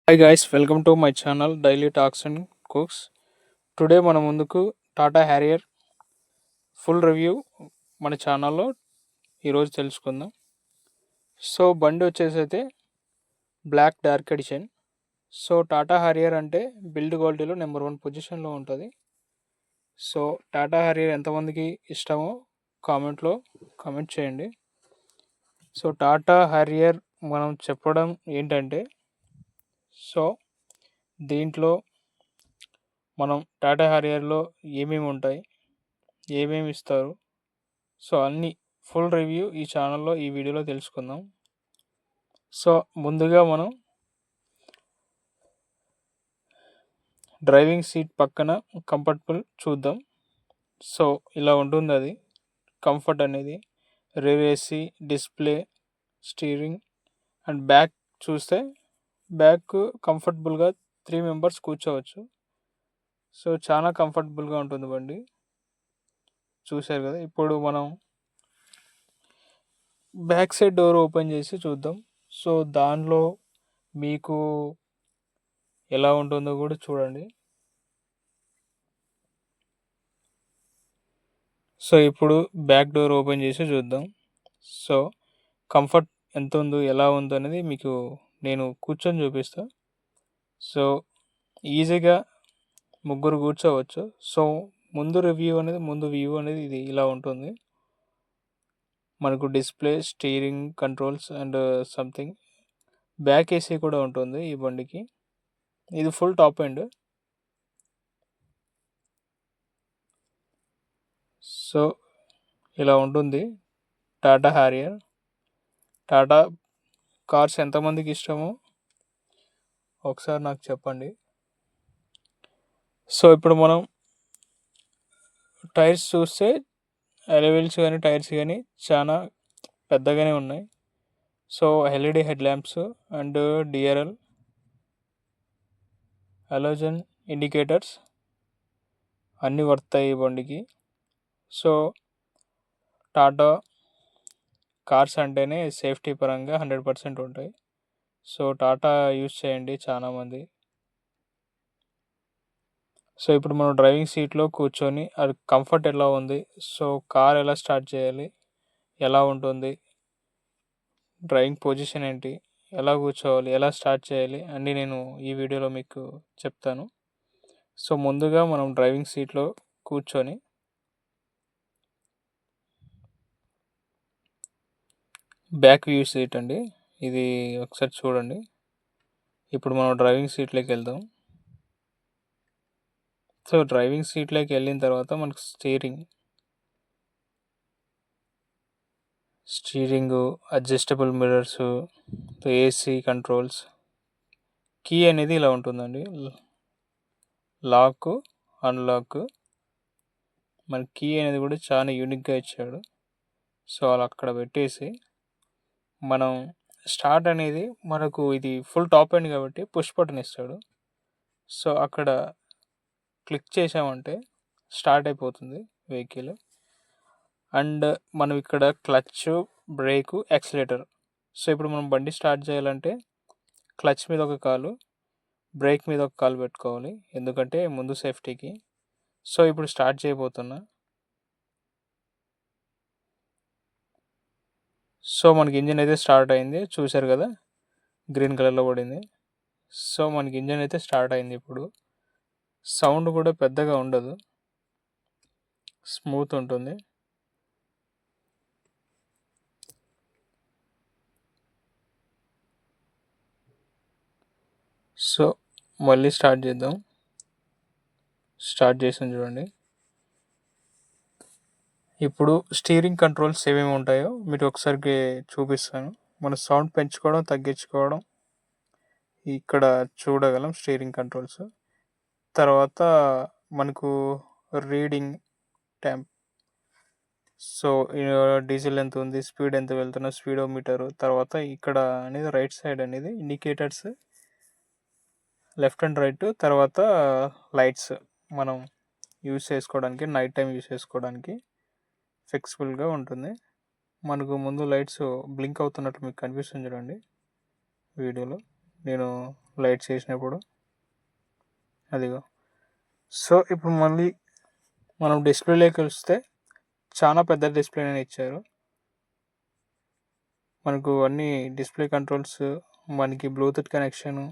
Hi guys, welcome to my channel daily talks and cooks. Today మన ముందుకు Tata Harrier full review మన ఛానల్లో ఈరోజు తెలుసుకుందాం. సో బండి వచ్చేసి అయితే black dark edition. So Tata Harrier అంటే బిల్డ్ క్వాలిటీలో నెంబర్ 1 పొజిషన్లో ఉంటుంది. సో టాటా హ్యారియర్ ఎంతమందికి ఇష్టమో కామెంట్లో కామెంట్ చేయండి. సో టాటా హ్యారియర్ మనం చెప్పడం ఏంటంటే, సో దీంట్లో మనం టాటా హ్యారియర్లో ఏమేమి ఉంటాయి, ఏమేమి ఇస్తారు, సో అన్నీ ఫుల్ రివ్యూ ఈ ఛానల్లో ఈ వీడియోలో తెలుసుకుందాం. సో ముందుగా మనం డ్రైవింగ్ సీట్ పక్కన కంఫర్టబుల్ చూద్దాం. సో ఇలా ఉంటుంది అది కంఫర్ట్ అనేది. Rare AC, display, steering and back చూస్తే బ్యాక్ కంఫర్టబుల్గా 3 మెంబర్స్ కూర్చోవచ్చు. సో చాలా కంఫర్టబుల్గా ఉంటుంది బండి, చూశారు కదా. ఇప్పుడు మనం బ్యాక్ సైడ్ డోర్ ఓపెన్ చేసి చూద్దాం. సో దానిలో మీకు ఎలా ఉంటుందో కూడా చూడండి. సో ఇప్పుడు బ్యాక్ డోర్ ఓపెన్ చేసి చూద్దాం. సో కంఫర్ట్ ఎంత ఉందో, ఎలా ఉందో అనేది మీకు నేను కూర్చొని చూపిస్తా. సో ఈజీగా ముగ్గురు కూర్చోవచ్చు. సో ముందు వ్యూ అనేది ఇది ఇలా ఉంటుంది. మనకు display, steering controls and something back AC కూడా ఉంటుంది ఈ బండికి. ఇది ఫుల్ టాప్ ఎండ్. సో ఇలా ఉంటుంది టాటా హ్యారియర్. టాటా కార్స్ ఎంతమందికి ఇష్టమో ఒకసారి నాకు చెప్పండి. సో ఇప్పుడు మనం టైర్స్ చూస్తే అలవెల్స్ కానీ టైర్స్ కానీ చాలా పెద్దగానే ఉన్నాయి. So LED head lamps and DRL halogen indicators అన్నీ వర్తాయి ఈ బండికి. సో టాటా కార్స్ అంటేనే సేఫ్టీ పరంగా 100% ఉంటాయి. సో టాటా యూజ్ చేయండి చాలామంది. సో ఇప్పుడు మనం డ్రైవింగ్ సీట్లో కూర్చొని అది కంఫర్ట్ ఎలా ఉంది, సో కార్ ఎలా స్టార్ట్ చేయాలి, ఎలా ఉంటుంది, డ్రైవింగ్ పొజిషన్ ఏంటి, ఎలా కూర్చోవాలి, ఎలా స్టార్ట్ చేయాలి అన్నీ నేను ఈ వీడియోలో మీకు చెప్తాను. సో ముందుగా మనం డ్రైవింగ్ సీట్లో కూర్చొని బ్యాక్ వ్యూ సీట్ అండి ఇది, ఒకసారి చూడండి. ఇప్పుడు మనం డ్రైవింగ్ సీట్లోకి వెళ్దాం. సో డ్రైవింగ్ సీట్లోకి వెళ్ళిన తర్వాత మనకు steering, adjustable mirrors, AC controls, key అనేది ఇలా ఉంటుందండి. లాక్, అన్లాక్, మన కీ అనేది కూడా చాలా యూనిక్గా ఇచ్చాడు. సో అలా అక్కడ పెట్టేసి మనం స్టార్ట్ అనేది, మనకు ఇది ఫుల్ టాప్ ఎండ్ కాబట్టి పుష్ బటన్ ఇస్తాడు. సో అక్కడ క్లిక్ చేసామంటే స్టార్ట్ అయిపోతుంది వెహికల్. అండ్ మనం ఇక్కడ క్లచ్, బ్రేకు, యాక్సిలేటర్. సో ఇప్పుడు మనం బండి స్టార్ట్ చేయాలంటే క్లచ్ మీద ఒక కాలు, బ్రేక్ మీద ఒక కాలు పెట్టుకోవాలి, ఎందుకంటే ముందు సేఫ్టీకి. సో ఇప్పుడు స్టార్ట్ చేయబోతున్నా. సో మనకి ఇంజిన్ అయితే స్టార్ట్ అయింది, చూశారు కదా, గ్రీన్ కలర్లో పడింది. సో మనకి ఇంజిన్ అయితే స్టార్ట్ అయింది. ఇప్పుడు సౌండ్ కూడా పెద్దగా ఉండదు, స్మూత్ ఉంటుంది. సో మళ్ళీ స్టార్ట్ చేద్దాం. స్టార్ట్ చేసాం చూడండి. ఇప్పుడు స్టీరింగ్ కంట్రోల్స్ ఏమేమి ఉంటాయో మీకు ఒకసారి చూపిస్తాను. మన సౌండ్ పెంచుకోవడం, తగ్గించుకోవడం ఇక్కడ చూడగలం స్టీరింగ్ కంట్రోల్స్. తర్వాత మనకు రీడింగ్ ట్యాంప్, సో డీజిల్ ఎంత ఉంది, స్పీడ్ ఎంత వెళ్తున్నా, స్పీడోమీటరు. తర్వాత ఇక్కడ అనేది రైట్ సైడ్ అనేది ఇండికేటర్స్, లెఫ్ట్ అండ్ రైట్. తర్వాత లైట్స్ మనం యూస్ చేసుకోవడానికి, నైట్ టైం యూస్ చేసుకోవడానికి ఫ్లెక్సిబుల్గా ఉంటుంది. మనకు ముందు లైట్స్ బ్లింక్ అవుతున్నట్లు మీకు కనిపిస్తుంది చూడండి వీడియోలో. నేను లైట్స్ వేసినప్పుడు. అదిగో. సో ఇప్పుడు మళ్ళీ మనం డిస్ప్లేలోకి వస్తే చాలా పెద్ద డిస్ప్లేనే ఇచ్చారు. మనకు అన్ని డిస్ప్లే కంట్రోల్స్, మనకి Bluetooth connection,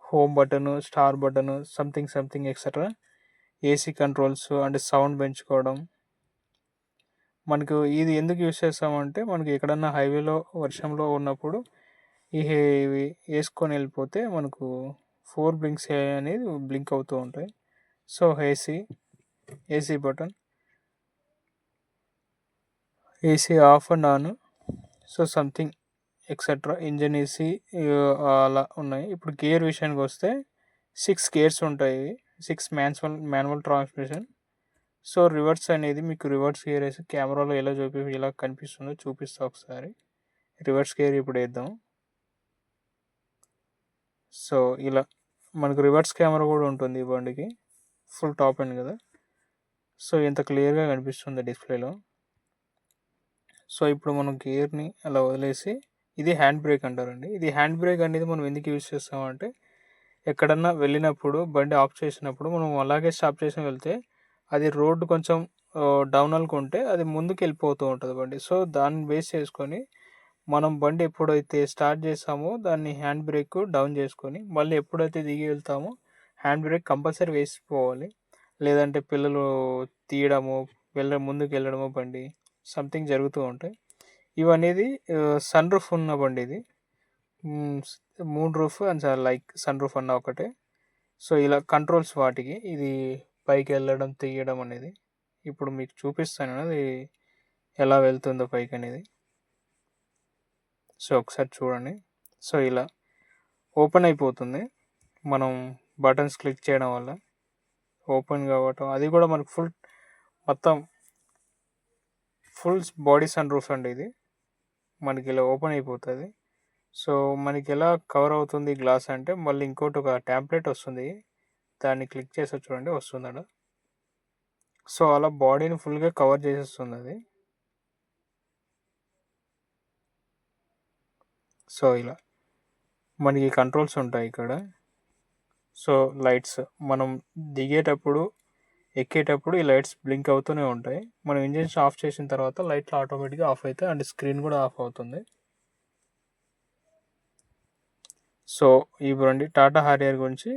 home button, star button, something etcetera, AC controls అంటే సౌండ్ పెంచుకోవడం. మనకు ఇది ఎందుకు యూస్ చేస్తామంటే మనకి ఎక్కడన్నా హైవేలో వర్షంలో ఉన్నప్పుడు ఇవి వేసుకొని వెళ్ళిపోతే మనకు 4 బ్లింక్స్ అనేది బ్లింక్ అవుతూ ఉంటాయి. So AC button, AC of and on, so something etcetera, engine AC అలా ఉన్నాయి. ఇప్పుడు గేర్ విషయానికి వస్తే 6 గేర్స్ ఉంటాయి. 6 మాన్యువల్ ట్రాన్స్మిషన్. సో రివర్స్ అనేది మీకు రివర్స్ గేర్ వేసి కెమెరాలో ఎలా కనిపిస్తుందో చూపిస్తా ఒకసారి. రివర్స్ గేర్ ఇప్పుడు వేద్దాం. సో ఇలా మనకు రివర్స్ కెమెరా కూడా ఉంటుంది ఈ బండికి. ఫుల్ టాప్ ఎండ్ కదా. సో ఎంత క్లియర్గా కనిపిస్తుంది డిస్ప్లేలో. సో ఇప్పుడు మనం గేర్ని అలా వదిలేసి, ఇది హ్యాండ్ బ్రేక్ అంటారండి. ఇది హ్యాండ్ బ్రేక్ అనేది మనం ఎందుకు యూజ్ చేస్తామంటే ఎక్కడన్నా వెళ్ళినప్పుడు బండి ఆఫ్ చేసినప్పుడు మనం అలాగే స్టాప్ చేసి వెళ్తే అది రోడ్డు కొంచెం డౌన్ అనుకుంటే అది ముందుకు వెళ్ళిపోతూ ఉంటుంది బండి. సో దాన్ని బేస్ చేసుకొని మనం బండి ఎప్పుడైతే స్టార్ట్ చేస్తామో దాన్ని హ్యాండ్ బ్రేక్ డౌన్ చేసుకొని మళ్ళీ ఎప్పుడైతే దిగి వెళ్తామో హ్యాండ్ బ్రేక్ కంపల్సరీ వేసిపోవాలి. లేదంటే పిల్లలు తీయడము, ముందుకు వెళ్ళడము బండి సంథింగ్ జరుగుతూ ఉంటాయి. ఇవనేది సన్ రూఫ్ ఉన్న బండి ఇది. Moon roof and like sun roof అన్న ఒకటే. సో ఇలా కంట్రోల్స్ వాటికి, ఇది పైకి వెళ్ళడం తీయడం అనేది. ఇప్పుడు మీకు చూపిస్తాను అది ఎలా వెళ్తుందో పైకి అనేది. సో ఒకసారి చూడండి. సో ఇలా ఓపెన్ అయిపోతుంది మనం బటన్స్ క్లిక్ చేయడం వల్ల. ఓపెన్ కావటం అది కూడా మనకు మొత్తం ఫుల్ బాడీ సన్ రూఫ్ అండి ఇది. మనకి ఇలా ఓపెన్ అయిపోతుంది. సో మనకి ఎలా కవర్ అవుతుంది గ్లాస్ అంటే మళ్ళీ ఇంకోటి ఒక ట్యాంప్లెట్ వస్తుంది, దాన్ని క్లిక్ చేసి చూడండి వస్తుంది. సో అలా బాడీని ఫుల్గా కవర్ చేసేస్తుంది అది. సో ఇలా మనకి కంట్రోల్స్ ఉంటాయి ఇక్కడ. సో లైట్స్ మనం దిగేటప్పుడు ఎక్కేటప్పుడు ఈ లైట్స్ బ్లింక్ అవుతూనే ఉంటాయి. మనం ఇంజిన్ ఆఫ్ చేసిన తర్వాత లైట్లు ఆటోమేటిక్గా ఆఫ్ అవుతాయి అండ్ స్క్రీన్ కూడా ఆఫ్ అవుతుంది. సో ఈ బండి టాటా హారియర్ గురించి